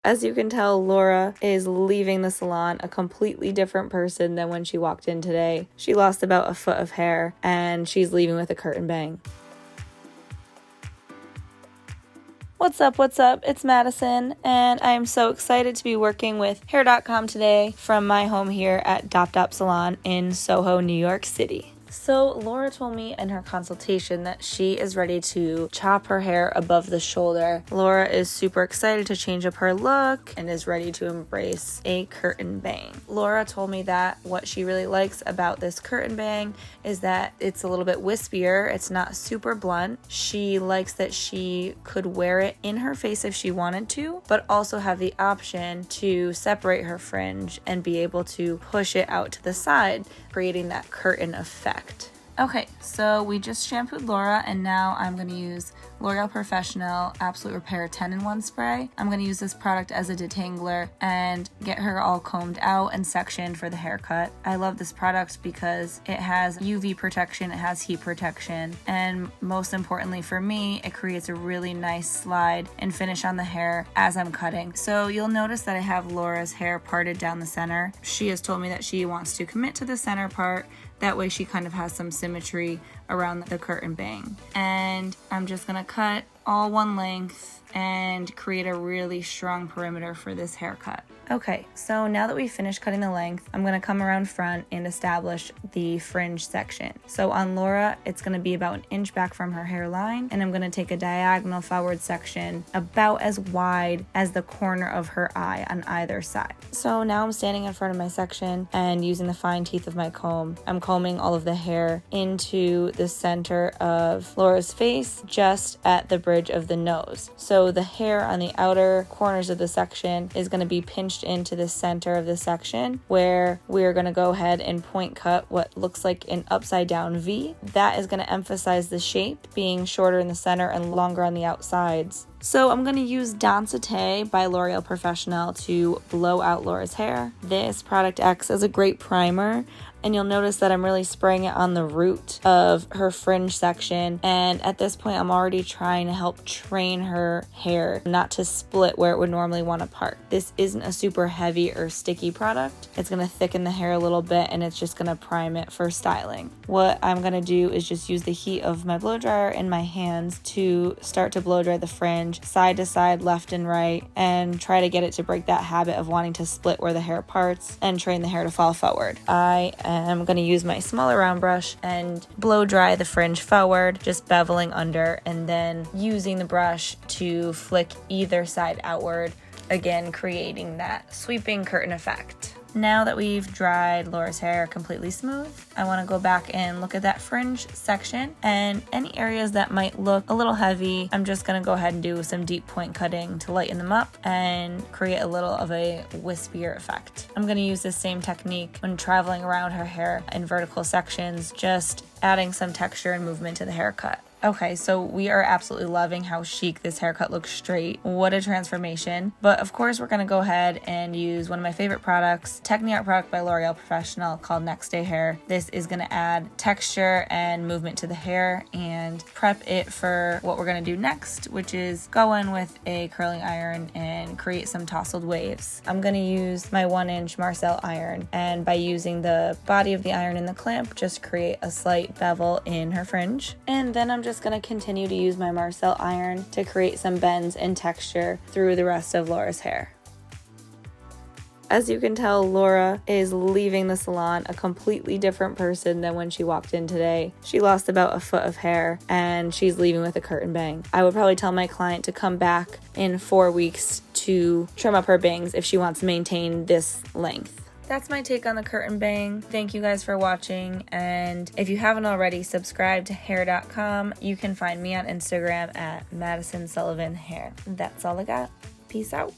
As you can tell, Laura is leaving the salon a completely different person than when she walked in today. She lost about a foot of hair and she's leaving with a curtain bang. What's up? It's Madison, and I am so excited to be working with Hair.com today from my home here at Dop Dop Salon in Soho, New York City. So Laura told me in her consultation that she is ready to chop her hair above the shoulder. Laura is super excited to change up her look and is ready to embrace a curtain bang. Laura told me that what she really likes about this curtain bang is that it's a little bit wispier. It's not super blunt. She likes that she could wear it in her face if she wanted to, but also have the option to separate her fringe and be able to push it out to the side, creating that curtain effect. Okay, so we just shampooed Laura, and now I'm going to use L'Oreal Professionnel Absolut Repair 10-in-1 spray. I'm going to use this product as a detangler and get her all combed out and sectioned for the haircut. I love this product because it has UV protection, it has heat protection, and most importantly for me, it creates a really nice slide and finish on the hair as I'm cutting. So you'll notice that I have Laura's hair parted down the center. She has told me that she wants to commit to the center part. That way she kind of has some symmetry around the curtain bang. And I'm just gonna cut all one length and create a really strong perimeter for this haircut. Okay, so now that we've finished cutting the length, I'm gonna come around front and establish the fringe section. So on Laura, it's gonna be about 1 inch back from her hairline, and I'm gonna take a diagonal forward section about as wide as the corner of her eye on either side. So now I'm standing in front of my section and using the fine teeth of my comb, I'm combing all of the hair into the center of Laura's face, just at the bridge of the nose. So the hair on the outer corners of the section is gonna be pinched into the center of the section, where we're going to go ahead and point cut what looks like an upside down V. That is going to emphasize the shape being shorter in the center and longer on the outsides. So I'm going to use Densité by L'Oreal Professionnel to blow out Laura's hair. This product acts as a great primer, and you'll notice that I'm really spraying it on the root of her fringe section, and at this point I'm already trying to help train her hair not to split where it would normally want to part. This isn't a super heavy or sticky product. It's going to thicken the hair a little bit, and it's just going to prime it for styling. What I'm going to do is just use the heat of my blow dryer in my hands to start to blow dry the fringe side to side, left and right, and try to get it to break that habit of wanting to split where the hair parts and train the hair to fall forward. I'm going to use my smaller round brush and blow dry the fringe forward, just beveling under, and then using the brush to flick either side outward, again creating that sweeping curtain effect. Now that we've dried Laura's hair completely smooth, I want to go back and look at that fringe section, and any areas that might look a little heavy, I'm just going to go ahead and do some deep point cutting to lighten them up and create a little of a wispier effect. I'm going to use the same technique when traveling around her hair in vertical sections, just adding some texture and movement to the haircut. Okay, so we are absolutely loving how chic this haircut looks straight. What a transformation. But of course, we're going to go ahead and use one of my favorite products, Technique product by L'Oreal Professionnel called Next Day Hair. This is going to add texture and movement to the hair and prep it for what we're going to do next, which is go in with a curling iron and create some tousled waves. I'm going to use my 1-inch Marcel iron, and by using the body of the iron in the clamp, just create a slight bevel in her fringe. And then I'm just going to continue to use my Marcel iron to create some bends and texture through the rest of Laura's hair. As you can tell, Laura is leaving the salon a completely different person than when she walked in today. She lost about a foot of hair and she's leaving with a curtain bang. I would probably tell my client to come back in 4 weeks to trim up her bangs if she wants to maintain this length. That's my take on the curtain bang. Thank you guys for watching, and if you haven't already, subscribe to Hair.com. You can find me on Instagram at Madison Sullivan Hair. That's all I got. Peace out.